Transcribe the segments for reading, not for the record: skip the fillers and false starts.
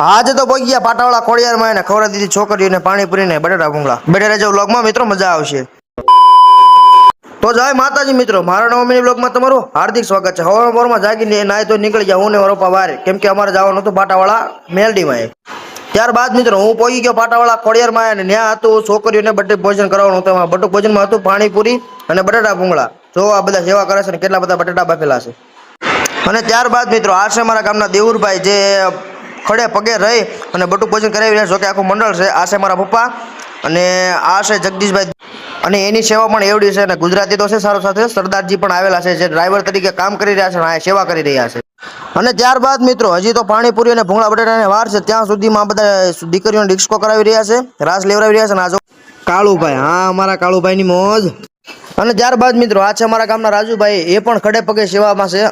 આજે તો પહોંચી ગયા પાટાવાળા ખોડિયારમાં એને ખવડાવી દીધી છોકરીઓને પાણીપુરી ને બટેટા ભૂંગળા. બેઠા રહેજો વ્લોગમાં મિત્રો, મજા આવશે. તો જય માતાજી મિત્રો, મારા નવા મિની વ્લોગમાં તમારું હાર્દિક સ્વાગત છે. હવારમાં જાગીને નાય તો નીકળી ગયા હું ને મારો પપ્પા બહાર, કેમ કે અમારે જવાનું હતું પાટાવાળા મેલડીમાં. ત્યારબાદ મિત્રો હું પહોંચી ગયો પાટાવાળા ખોડિયારમાં અને ત્યાં હતું છોકરીઓને બટે ભોજન કરવાનું હતું. બટુક ભોજનમાં હતું પાણીપુરી અને બટેટા ભૂંગળા. જો આ બધા સેવા કરે છે ને કેટલા બધા બટેટા બાફેલા છે. અને ત્યારબાદ મિત્રો આ છે મારા ગામના દેવુરભાઈ, જે ખડે પગે રહી અને બટુક ભોજન કરાવી રહ્યા. જો કે આખું મંડળ છે. આ છે મારા પપ્પા અને આ છે જગદીશભાઈ, અને એની સેવા પણ એવડી છે. અને ગુજરાતી તો છે સારો, સાથે સરદારજી પણ આવેલા છે, જે ડ્રાઈવર તરીકે કામ કરી રહ્યા છે અને સેવા કરી રહ્યા છે. અને ત્યારબાદ મિત્રો હજી તો પાણીપુરી અને ભૂંગળા બટેટાની વાર છે. ત્યાં સુધીમાં બધા દીકરીઓને ડિસ્કો કરાવી રહ્યા છે, રાસ લેવડાવી રહ્યા છે. અને આ જો કાળુભાઈ, હા અમારા કાળુભાઈની મોજ. અને ત્યારબાદ મિત્રો આ છે અમારા ગામના રાજુભાઈ, એ પણ ખડે પગે સેવામાં છે.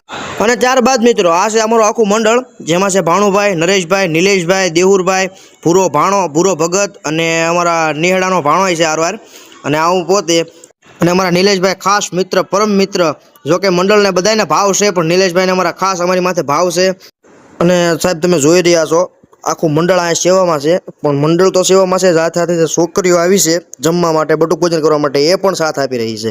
અને ત્યારબાદ મિત્રો આ છે અમારું આખું મંડળ, જેમાં છે ભાણુભાઈ, નરેશભાઈ, નિલેશભાઈ, દેવુરભાઈ, ભૂરો ભગત અને અમારા નિહડાનો ભાણો છે આરવાર. અને આ હું પોતે અને અમારા નિલેશભાઈ ખાસ મિત્ર, પરમ મિત્ર. જો કે મંડળને બધાને ભાવ છે, પણ નિલેશભાઈને અમારા ખાસ અમારી માથે ભાવ છે. અને સાહેબ તમે જોઈ રહ્યા છો આખું મંડળ આ સેવામાં છે, પણ મંડળ તો સેવામાં છે, સાથે સાથે છોકરીઓ આવી છે જમવા માટે, બટુક ભોજન કરવા માટે, એ પણ સાથ આપી રહી છે.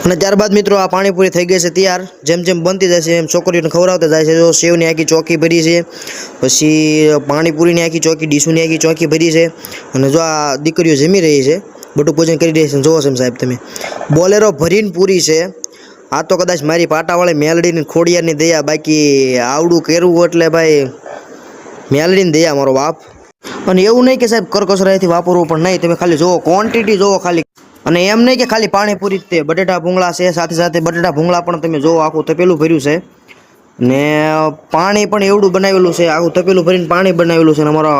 અને ત્યારબાદ મિત્રો આ પાણીપુરી થઈ ગઈ છે તૈયાર. જેમ જેમ બનતી જાય છે એમ છોકરીઓને ખવડાવતા જાય છે. જો સેવની આખી ચોકી ભરી છે, પછી પાણીપુરીની આખી ચોકી, ડીશુની આખી ચોકી ભરી છે. અને જો આ દીકરીઓ જમી રહી છે, બટુક ભોજન કરી રહી છે. જોવો છે સાહેબ તમે, બોલેરો ભરીને પૂરી છે. આ તો કદાચ મારી પાટાવાળી મેલડીની ખોડિયારની દયા, બાકી આવડું કરવું એટલે ભાઈ મેલડીની દયા મારો બાપ. અને એવું નહીં કે સાહેબ કરકસરાથી વાપરવું પણ નહીં, તમે ખાલી જોવો ક્વોન્ટિટી જોવો ખાલી. અને એમ નહીં કે ખાલી પાણીપુરી જ તે, બટેટા ભૂંગળા છે, સાથે સાથે બટેટા ભૂંગળા પણ તમે જોવો આખું તપેલું ભર્યું છે. ને પાણી પણ એવડું બનાવેલું છે, આખું તપેલું ભરીને પાણી બનાવેલું છે. અને અમારો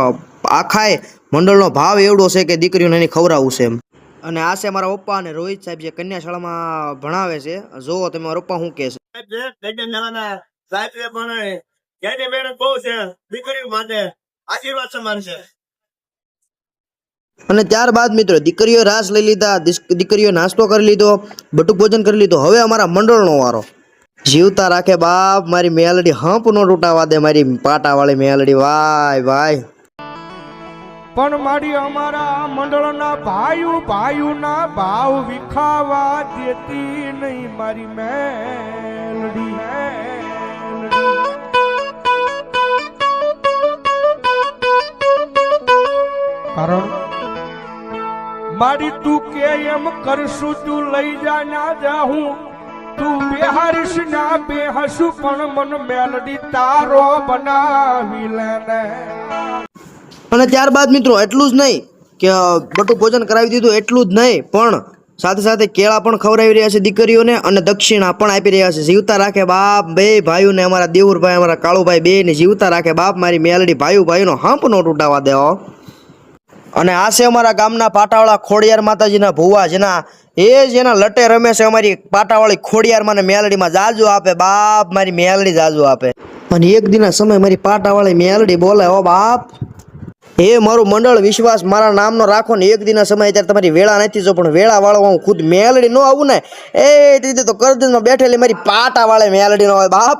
આખાય મંડળનો ભાવ એવડો છે કે દીકરીઓને એની ખવડાવવું છે એમ. અને આ છે મારા પપ્પા અને રોહિત સાહેબ, જે કન્યા શાળામાં ભણાવે છે. જોવો તમે મારા પપ્પા શું કહે છે. અને ત્યારબાદ મિત્રો દીકરીઓ રાસ લઈ લીધા, દીકરીઓ નાસ્તો કરી લીધો, બટુક ભોજન કરી લીધો. હવે અમારા મંડળનો વારો. જીવતા રાખે બાપ મારી મેલડી, હંપ નો તૂટાવા દે મારી પાટાવાળી મેલડી. Y Y. પણ મારી અમારા મંડળના ભાઈઓના ભાવ વિખાવા દેતી નહીં મારી મેલડી. કારણ મારી તું કે એમ કરશું, તું લઈ જા ના જાઉં, તું બેહારીશ ના બેહશું, પણ મન મેલડી તારો બનાવી લેને. અને ત્યારબાદ મિત્રો એટલું જ નહીં કે બટુક ભોજન કરાવી દીધું, એટલું જ નહીં પણ સાથે સાથે કેળા પણ ખવડાવી રહ્યા છે દીકરીઓને, અને દક્ષિણા પણ આપી રહ્યા છે. જીવતા રાખે બાપ બે ભાઈઓને, અમારા દેવુરભાઈ, અમારા કાળુભાઈ, બે ને જીવતા રાખે બાપ મારી મેલડી. ભાઈઓનો હંપ નો તૂટાવા દેવો. અને આ છે અમારા ગામના પાટાવાળા ખોડિયાર માતાજીના ભુવા, જેના લટે રમે છે અમારી પાટાવાળી ખોડિયારમાં ને મેલડીમાં. જાજુ આપે બાપ મારી મેલડી, જાજુ આપે. અને એક દિના સમય મારી પાટાવાળી મેલડી બોલે, ઓ બાપ એ મારું મંડળ વિશ્વાસ મારા નામનો રાખો ને. એક દિના સમય ત્યારે તમારી વેળા નથી જો, પણ વેળા વાળો હું ખુદ મેલડી ન આવું ને એ રીતે તો કરજણમાં બેઠેલી મારી પાટાવાળી મેલડી નો હોય બાપ.